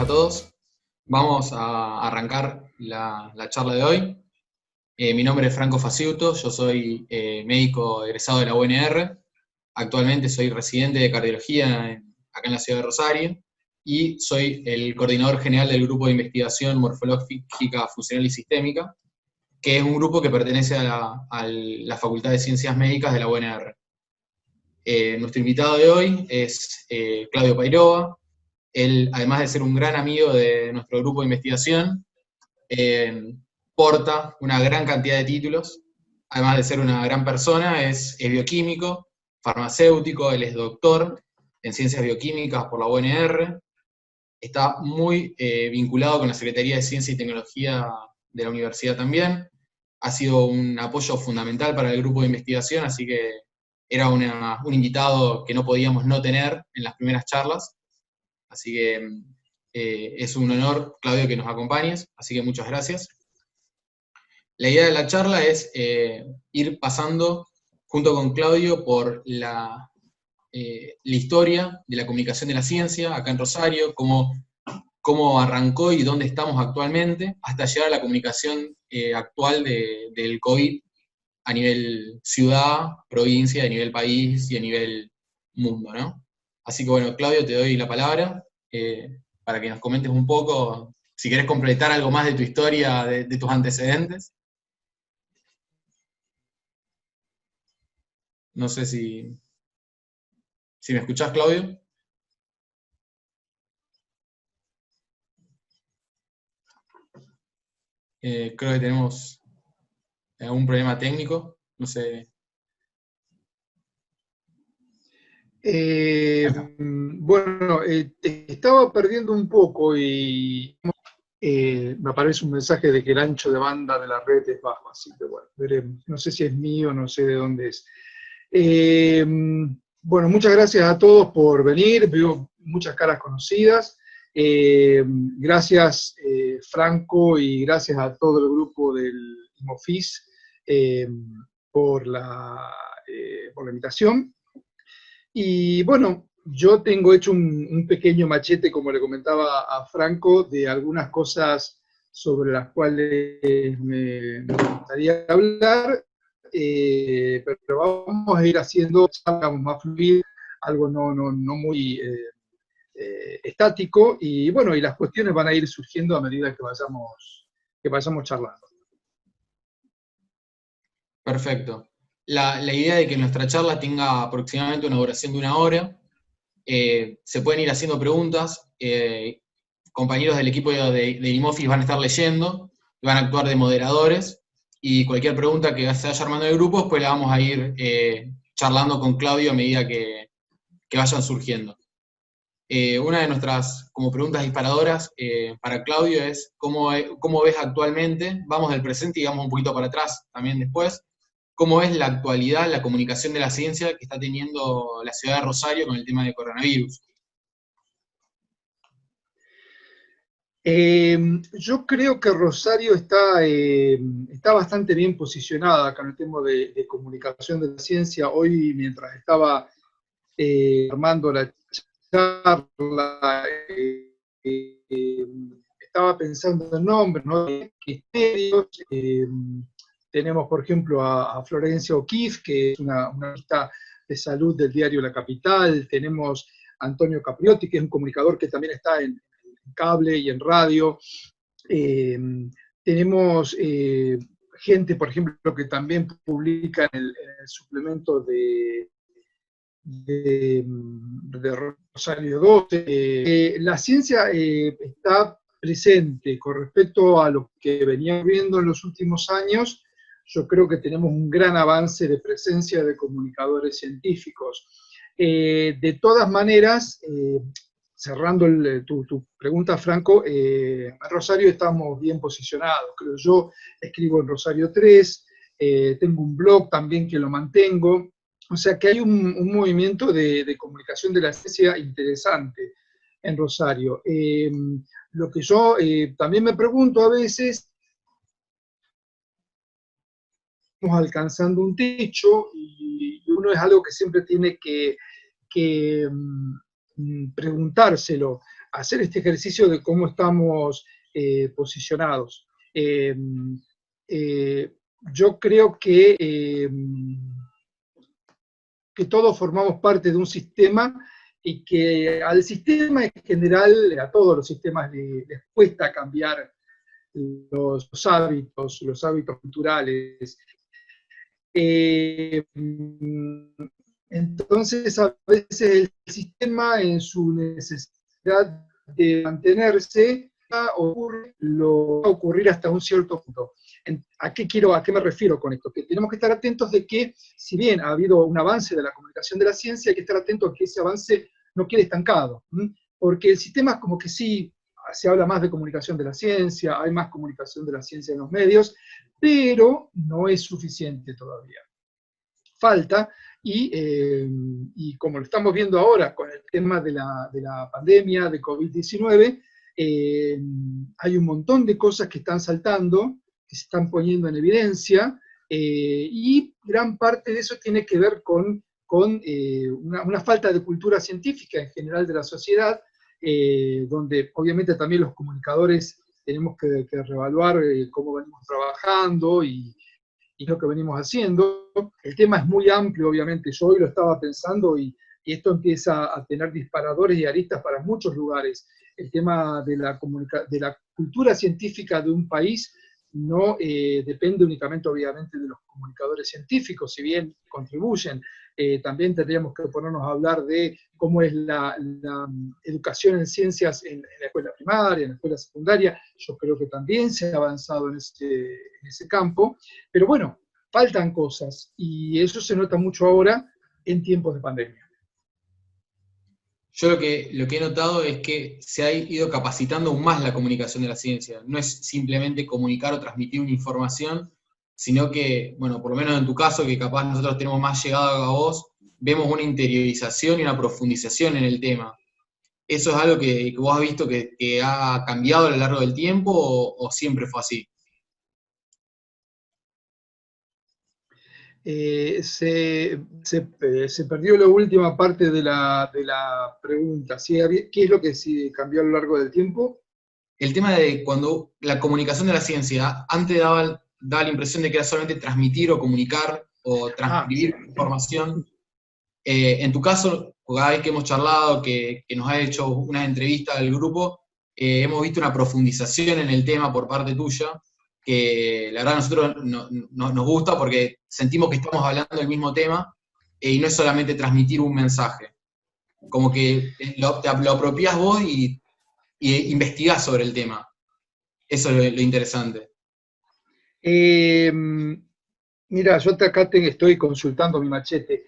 a todos. Vamos a arrancar la charla de hoy. Mi nombre es Franco Faciuto, yo soy médico egresado de la UNR. Actualmente soy residente de cardiología acá en la ciudad de Rosario y soy el coordinador general del grupo de investigación morfológica, funcional y sistémica, que es un grupo que pertenece a la Facultad de Ciencias Médicas de la UNR. Nuestro invitado de hoy es Claudio Pairova. Él, además de ser un gran amigo de nuestro grupo de investigación, porta una gran cantidad de títulos. Además de ser una gran persona, es bioquímico, farmacéutico, él es doctor en ciencias bioquímicas por la UNR, está muy vinculado con la Secretaría de Ciencia y Tecnología de la universidad también, ha sido un apoyo fundamental para el grupo de investigación, así que era un invitado que no podíamos no tener en las primeras charlas. Así que es un honor, Claudio, que nos acompañes, así que muchas gracias. La idea de la charla es ir pasando, junto con Claudio, por la historia de la comunicación de la ciencia acá en Rosario, cómo arrancó y dónde estamos actualmente, hasta llegar a la comunicación actual del COVID a nivel ciudad, provincia, a nivel país y a nivel mundo, ¿no? Así que bueno, Claudio, te doy la palabra para que nos comentes un poco, si querés completar algo más de tu historia, de tus antecedentes. No sé si me escuchás, Claudio. Creo que tenemos algún problema técnico, no sé. Bueno, estaba perdiendo un poco y me aparece un mensaje de que el ancho de banda de la red es bajo, así que bueno, veremos. No sé si es mío, no sé de dónde es. Bueno, muchas gracias a todos por venir, veo muchas caras conocidas. Gracias Franco y gracias a todo el grupo del IMOFIS por la invitación. Y bueno, yo tengo hecho un pequeño machete, como le comentaba a Franco, de algunas cosas sobre las cuales me gustaría hablar, pero vamos a ir haciendo algo más fluido, algo no muy estático, y bueno, y las cuestiones van a ir surgiendo a medida que vayamos charlando. Perfecto. La idea de que nuestra charla tenga aproximadamente una duración de 1 hora. Se pueden ir haciendo preguntas. Compañeros del equipo de IMOFIS van a estar leyendo, van a actuar de moderadores, y cualquier pregunta que se vaya armando en el grupo, pues la vamos a ir charlando con Claudio a medida que vayan surgiendo. Una de nuestras como preguntas disparadoras para Claudio es ¿cómo ves actualmente? Vamos del presente y vamos un poquito para atrás también después. ¿Cómo es la actualidad, la comunicación de la ciencia que está teniendo la ciudad de Rosario con el tema de coronavirus? Yo creo que Rosario está bastante bien posicionada acá en el tema de comunicación de la ciencia. Hoy, mientras estaba armando la charla, estaba pensando en nombres, ¿no? Tenemos, por ejemplo, a Florencia O'Keeffe, que es una lista de salud del diario La Capital. Tenemos a Antonio Capriotti, que es un comunicador que también está en cable y en radio. Tenemos gente, por ejemplo, que también publica en el suplemento de Rosario 12. La ciencia está presente con respecto a lo que venía viendo en los últimos años. Yo creo que tenemos un gran avance de presencia de comunicadores científicos. De todas maneras, cerrando tu pregunta, Franco, en Rosario estamos bien posicionados. Creo yo, escribo en Rosario 3, tengo un blog también que lo mantengo. O sea que hay un movimiento de comunicación de la ciencia interesante en Rosario. Lo que yo también me pregunto a veces, estamos alcanzando un techo y uno es algo que siempre tiene que preguntárselo. hacer este ejercicio de cómo estamos posicionados. Yo creo que todos formamos parte de un sistema y que al sistema en general, a todos los sistemas les cuesta cambiar los hábitos culturales. Entonces, a veces el sistema, en su necesidad de mantenerse, va a ocurrir hasta un cierto punto. ¿A qué me refiero con esto? Que tenemos que estar atentos de que, si bien ha habido un avance de la comunicación de la ciencia, hay que estar atentos a que ese avance no quede estancado, porque el sistema es como que sí, se habla más de comunicación de la ciencia, hay más comunicación de la ciencia en los medios, pero no es suficiente todavía. Falta, y como lo estamos viendo ahora con el tema de la pandemia de COVID-19, hay un montón de cosas que están saltando, que se están poniendo en evidencia, y gran parte de eso tiene que ver con una falta de cultura científica en general de la sociedad, donde obviamente también los comunicadores tenemos que reevaluar cómo venimos trabajando y lo que venimos haciendo. El tema es muy amplio, obviamente. Yo hoy lo estaba pensando y esto empieza a tener disparadores y aristas para muchos lugares. El tema de la cultura científica de un país no depende únicamente, obviamente, de los comunicadores científicos, si bien contribuyen. También tendríamos que ponernos a hablar de cómo es la educación en ciencias en la escuela primaria, en la escuela secundaria. Yo creo que también se ha avanzado en ese campo, pero bueno, faltan cosas, y eso se nota mucho ahora en tiempos de pandemia. Yo lo que he notado es que se ha ido capacitando aún más la comunicación de la ciencia. No es simplemente comunicar o transmitir una información, sino que, bueno, por lo menos en tu caso, que capaz nosotros tenemos más llegado a vos, vemos una interiorización y una profundización en el tema. ¿Eso es algo que vos has visto que ha cambiado a lo largo del tiempo o siempre fue así? Se perdió la última parte de la pregunta. ¿Sí? ¿Qué es lo que cambió a lo largo del tiempo? El tema de cuando la comunicación de la ciencia antes daba la impresión de que era solamente transmitir o comunicar o transcribir información. En tu caso, cada vez que hemos charlado, que nos ha hecho una entrevista al grupo, hemos visto una profundización en el tema por parte tuya, que la verdad a nosotros nos gusta porque sentimos que estamos hablando del mismo tema y no es solamente transmitir un mensaje. Como que lo apropiás vos y investigás sobre el tema. Eso es lo interesante. Mira, yo acá estoy consultando mi machete.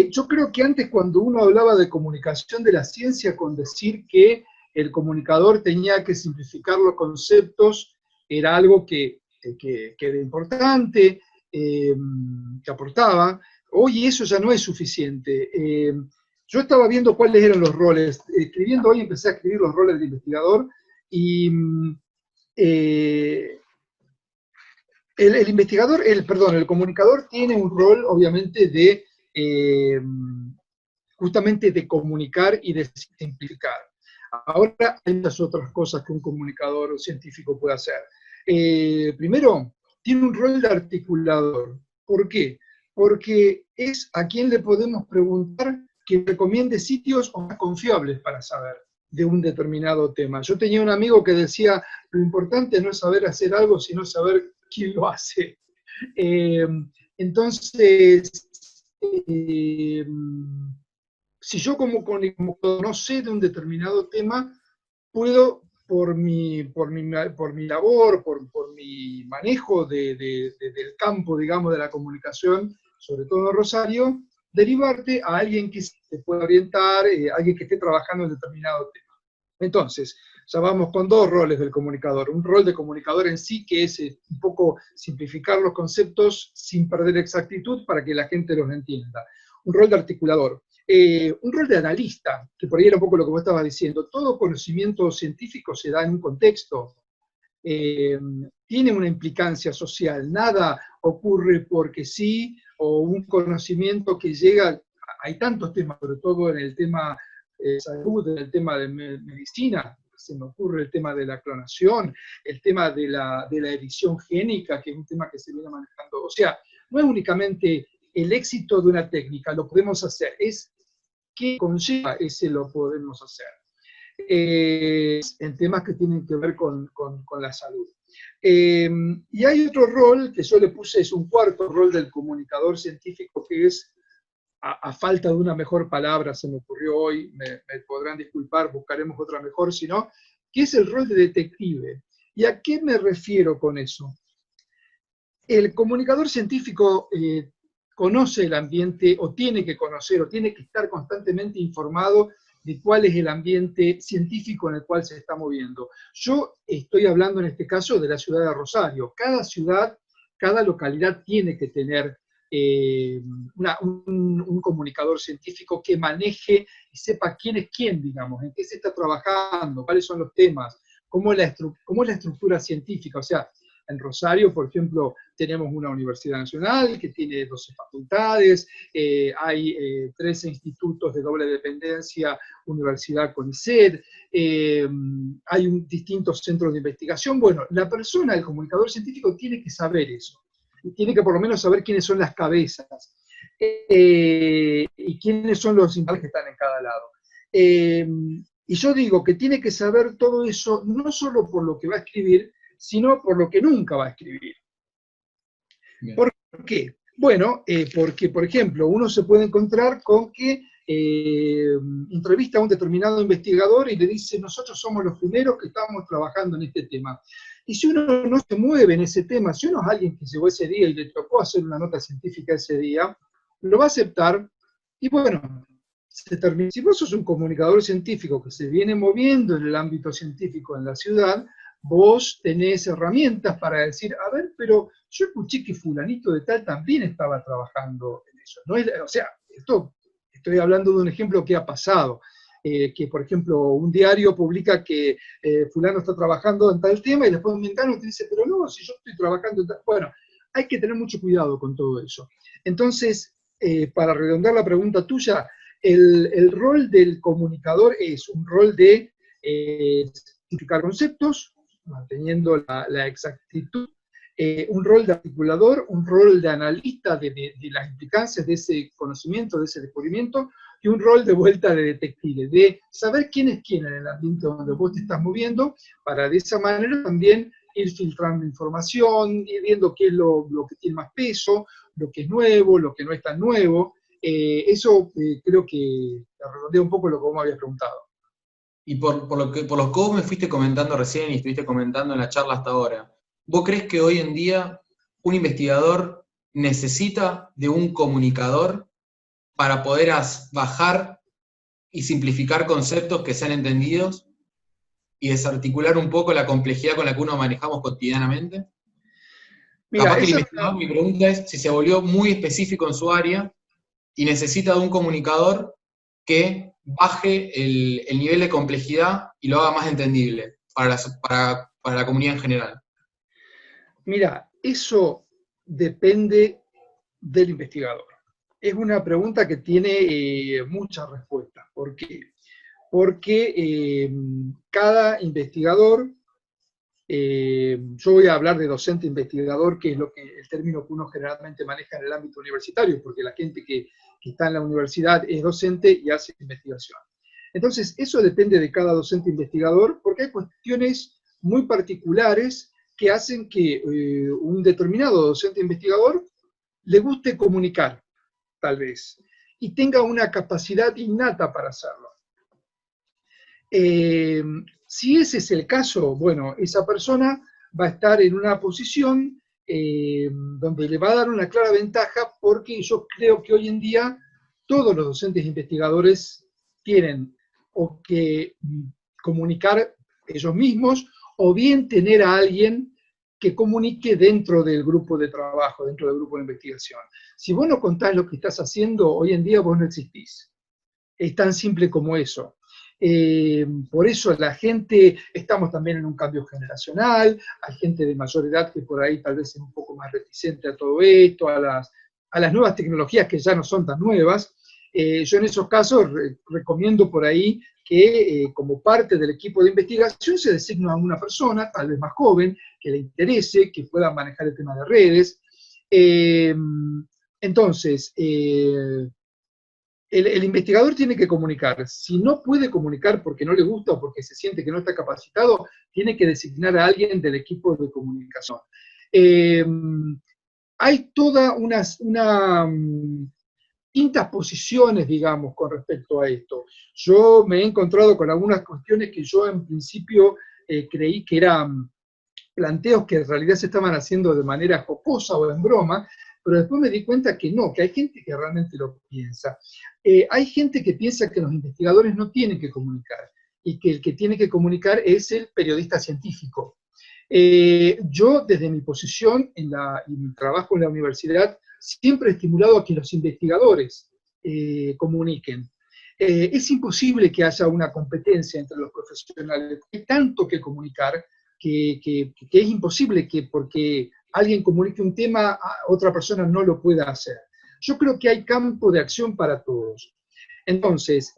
Yo creo que antes, cuando uno hablaba de comunicación de la ciencia, con decir que el comunicador tenía que simplificar los conceptos, era algo que era importante, que aportaba. Hoy eso ya no es suficiente. Yo estaba viendo cuáles eran los roles. Escribiendo hoy empecé a escribir los roles de investigador, y el investigador, el comunicador tiene un rol, obviamente, justamente de comunicar y de simplificar. Ahora hay muchas otras cosas que un comunicador científico puede hacer. Primero, tiene un rol de articulador. ¿Por qué? Porque es a quien le podemos preguntar que recomiende sitios o más confiables para saber de un determinado tema. Yo tenía un amigo que decía, lo importante no es saber hacer algo, sino saber quién lo hace. Entonces, si yo como no sé de un determinado tema, puedo, por mi labor, por mi manejo del campo, digamos, de la comunicación, sobre todo en Rosario, derivarte a alguien que te pueda orientar, alguien que esté trabajando en determinado tema. Entonces, ya vamos con dos roles del comunicador. Un rol de comunicador en sí, que es un poco simplificar los conceptos sin perder exactitud para que la gente los entienda. Un rol de articulador. Un rol de analista, que por ahí era un poco lo que vos estabas diciendo. Todo conocimiento científico se da en un contexto. Tiene una implicancia social. Nada ocurre porque sí, o un conocimiento que llega. Hay tantos temas, sobre todo en el tema salud, en el tema de medicina, se me ocurre el tema de la clonación, el tema de la edición génica, que es un tema que se viene manejando. O sea, no es únicamente el éxito de una técnica, lo podemos hacer, es qué conlleva ese lo podemos hacer. En temas que tienen que ver con la salud. Y hay otro rol que yo le puse, es un cuarto rol del comunicador científico, que es, a falta de una mejor palabra, se me ocurrió hoy, me podrán disculpar, buscaremos otra mejor, sino, que es el rol de detective. ¿Y a qué me refiero con eso? El comunicador científico conoce el ambiente, o tiene que conocer, o tiene que estar constantemente informado de cuál es el ambiente científico en el cual se está moviendo. Yo estoy hablando en este caso de la ciudad de Rosario. Cada ciudad, cada localidad tiene que tener un comunicador científico que maneje y sepa quién es quién, digamos, en qué se está trabajando, cuáles son los temas, cómo es la estructura científica. O sea, en Rosario, por ejemplo, tenemos una universidad nacional que tiene 12 facultades, hay 13 institutos de doble dependencia, universidad CONICET, hay distintos centros de investigación. Bueno, la persona, el comunicador científico, tiene que saber eso. Tiene que por lo menos saber quiénes son las cabezas y quiénes son los investigadores que están en cada lado. Y yo digo que tiene que saber todo eso, no solo por lo que va a escribir, sino por lo que nunca va a escribir. Bien. ¿Por qué? Bueno, porque, por ejemplo, uno se puede encontrar con que entrevista a un determinado investigador y le dice, nosotros somos los primeros que estamos trabajando en este tema. Y si uno no se mueve en ese tema, si uno es alguien que llegó ese día y le tocó hacer una nota científica ese día, lo va a aceptar y bueno, se termina. Si vos sos un comunicador científico que se viene moviendo en el ámbito científico en la ciudad, vos tenés herramientas para decir, a ver, pero yo escuché que fulanito de tal también estaba trabajando en eso. No es, o sea, esto, estoy hablando de un ejemplo que ha pasado, que por ejemplo un diario publica que fulano está trabajando en tal tema y después un mengano te dice, pero no, si yo estoy trabajando en tal... Bueno, hay que tener mucho cuidado con todo eso. Entonces, para redondear la pregunta tuya, el rol del comunicador es un rol de identificar conceptos, manteniendo la exactitud, un rol de articulador, un rol de analista de las implicancias de ese conocimiento, de ese descubrimiento, y un rol de vuelta de detective, de saber quién es quién en el ambiente donde vos te estás moviendo, para de esa manera también ir filtrando información, ir viendo qué es lo que tiene más peso, lo que es nuevo, lo que no es tan nuevo. Eso creo que redondea un poco lo que vos me habías preguntado. Y por lo que vos me fuiste comentando recién y estuviste comentando en la charla hasta ahora, ¿vos crees que hoy en día un investigador necesita de un comunicador para poder bajar y simplificar conceptos que sean entendidos y desarticular un poco la complejidad con la que uno manejamos cotidianamente? Mira, capaz que el investigador, mi pregunta es si se volvió muy específico en su área y necesita de un comunicador que baje el nivel de complejidad y lo haga más entendible para la comunidad en general. Mira, eso depende del investigador. Es una pregunta que tiene muchas respuestas. ¿Por qué? Porque cada investigador, yo voy a hablar de docente investigador, que es el término que uno generalmente maneja en el ámbito universitario, porque la gente que está en la universidad es docente y hace investigación. Entonces, eso depende de cada docente investigador, porque hay cuestiones muy particulares que hacen que un determinado docente investigador le guste comunicar, tal vez, y tenga una capacidad innata para hacerlo. Si ese es el caso, bueno, esa persona va a estar en una posición donde le va a dar una clara ventaja, porque yo creo que hoy en día todos los docentes investigadores tienen o que comunicar ellos mismos, o bien tener a alguien que comunique dentro del grupo de trabajo, dentro del grupo de investigación. Si vos no contás lo que estás haciendo, hoy en día vos no existís. Es tan simple como eso. Por eso la gente, estamos también en un cambio generacional, hay gente de mayor edad que por ahí tal vez es un poco más reticente a todo esto, a las nuevas tecnologías que ya no son tan nuevas. Yo en esos casos recomiendo por ahí que como parte del equipo de investigación se designe a una persona, tal vez más joven, que le interese, que pueda manejar el tema de redes. Entonces, el investigador tiene que comunicar. Si no puede comunicar porque no le gusta o porque se siente que no está capacitado, tiene que designar a alguien del equipo de comunicación. Hay toda una distintas posiciones, digamos, con respecto a esto. Yo me he encontrado con algunas cuestiones que yo en principio creí que eran planteos que en realidad se estaban haciendo de manera jocosa o en broma, pero después me di cuenta que no, que hay gente que realmente lo piensa. Hay gente que piensa que los investigadores no tienen que comunicar y que el que tiene que comunicar es el periodista científico. Yo, desde mi posición en mi trabajo en la universidad, siempre he estimulado a que los investigadores comuniquen. Es imposible que haya una competencia entre los profesionales. Hay tanto que comunicar que es imposible que porque alguien comunique un tema, otra persona no lo pueda hacer. Yo creo que hay campo de acción para todos. Entonces,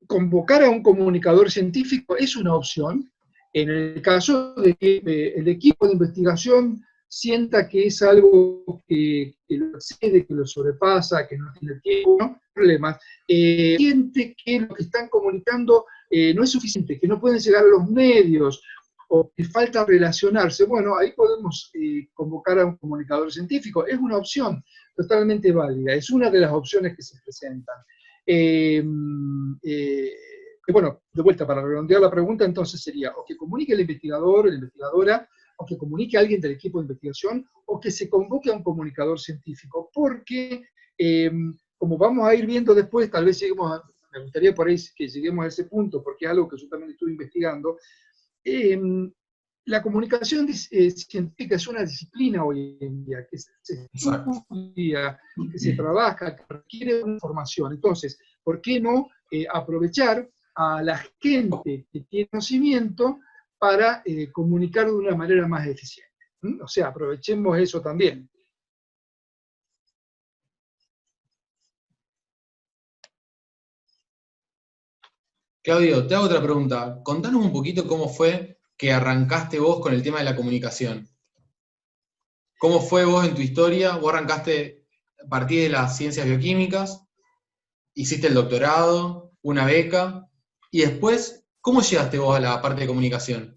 convocar a un comunicador científico es una opción, en el caso de que el equipo de investigación sienta que es algo que lo excede, que lo sobrepasa, que no tiene tiempo, no problemas, siente que lo que están comunicando no es suficiente, que no pueden llegar a los medios, o que falta relacionarse. Bueno, ahí podemos convocar a un comunicador científico. Es una opción totalmente válida, es una de las opciones que se presentan. Bueno, de vuelta, para redondear la pregunta, entonces sería o que comunique el investigador, la investigadora, o que comunique a alguien del equipo de investigación, o que se convoque a un comunicador científico, porque, como vamos a ir viendo después, tal vez me gustaría por ahí que lleguemos a ese punto, porque es algo que yo también estuve investigando. La comunicación científica es una disciplina hoy en día, que se estudia, que se trabaja, que requiere una formación. Entonces, ¿por qué no aprovechar a la gente que tiene conocimiento para comunicar de una manera más eficiente? O sea, aprovechemos eso también. Claudio, te hago otra pregunta. Contanos un poquito cómo fue que arrancaste vos con el tema de la comunicación. ¿Cómo fue vos en tu historia? Vos arrancaste a partir de las ciencias bioquímicas, hiciste el doctorado, una beca, y después, ¿cómo llegaste vos a la parte de comunicación?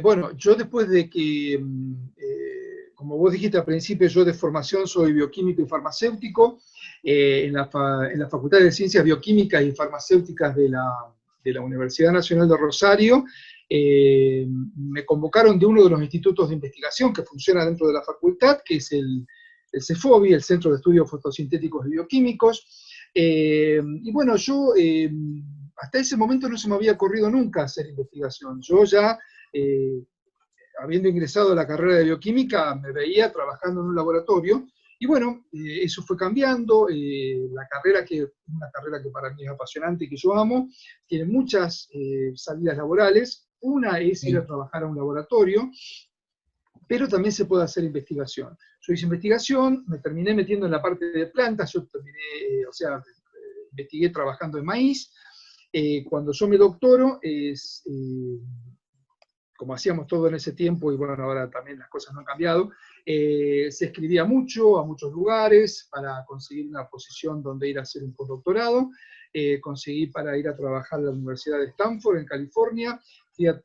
Bueno, yo después de que, como vos dijiste al principio, yo de formación soy bioquímico y farmacéutico, en la Facultad de Ciencias Bioquímicas y Farmacéuticas de la Universidad Nacional de Rosario, me convocaron de uno de los institutos de investigación que funciona dentro de la facultad, que es el CEFOBI, el Centro de Estudios Fotosintéticos y Bioquímicos. Y bueno, yo hasta ese momento no se me había ocurrido nunca hacer investigación. Yo ya, habiendo ingresado a la carrera de bioquímica, me veía trabajando en un laboratorio. Y bueno, eso fue cambiando. Una carrera que para mí es apasionante y que yo amo, tiene muchas salidas laborales. Una es ir a trabajar a un laboratorio, pero también se puede hacer investigación. Yo hice investigación, me terminé metiendo en la parte de plantas, yo terminé, investigué trabajando en maíz. Cuando yo me doctoro, como hacíamos todo en ese tiempo, y bueno, ahora también las cosas no han cambiado, se escribía mucho a muchos lugares para conseguir una posición donde ir a hacer un postdoctorado. Conseguí para ir a trabajar a la Universidad de Stanford, en California.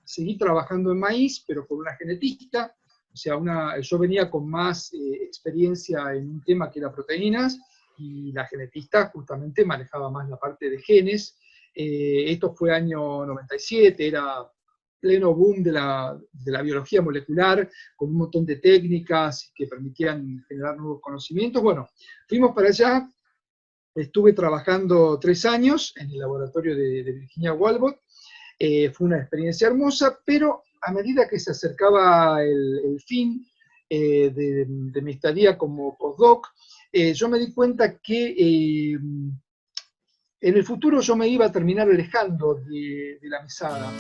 Seguí trabajando en maíz, pero con una genetista. O sea, yo venía con más experiencia en un tema que era proteínas, y la genetista justamente manejaba más la parte de genes. Esto fue año 97, era pleno boom de la biología molecular, con un montón de técnicas que permitían generar nuevos conocimientos. Bueno, fuimos para allá, estuve trabajando 3 años en el laboratorio de Virginia Walbot. Fue una experiencia hermosa, pero a medida que se acercaba el fin de mi estadía como postdoc, yo me di cuenta que en el futuro yo me iba a terminar alejando de la mesada.